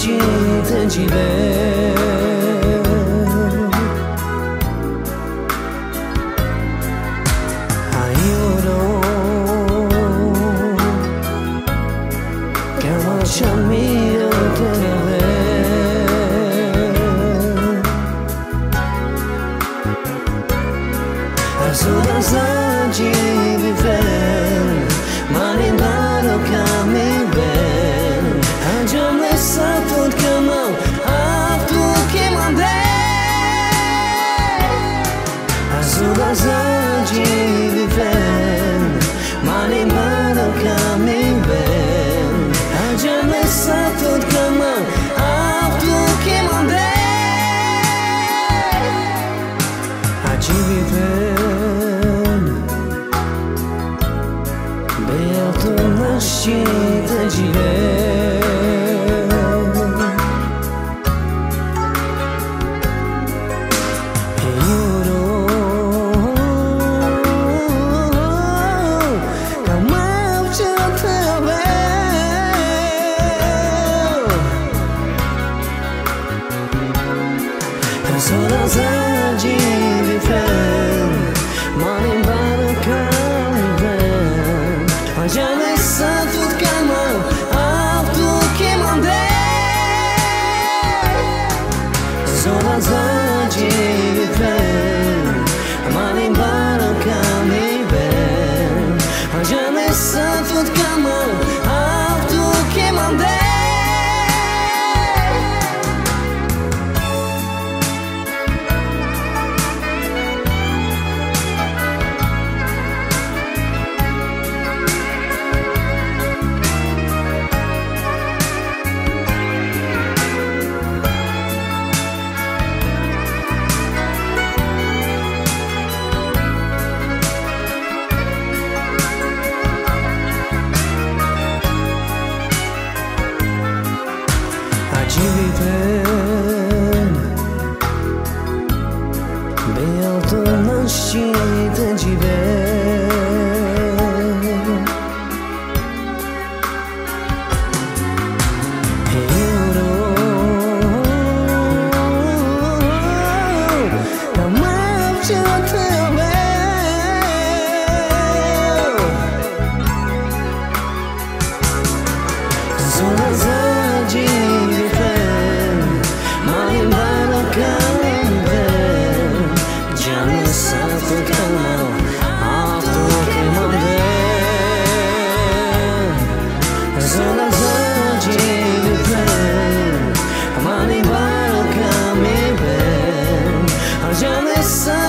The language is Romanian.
nascita de ver. Lasciami te a sola saggi viver ma non vado cammin a già messo tutto cammin a tu che mandè a sola saggi viver ma non vado cammin já me sa tot kama aftu que mandei a te viver bem alto na chita de ver. Sola saggi viver, ma non vado cammin. Ma già messa tutto calmo, a tu che mandei. Sola saggi viver, ma non vado cammin. Ma già messa tutto calmo, a tu che mandei. De viver bem alto na chita de ver. Sun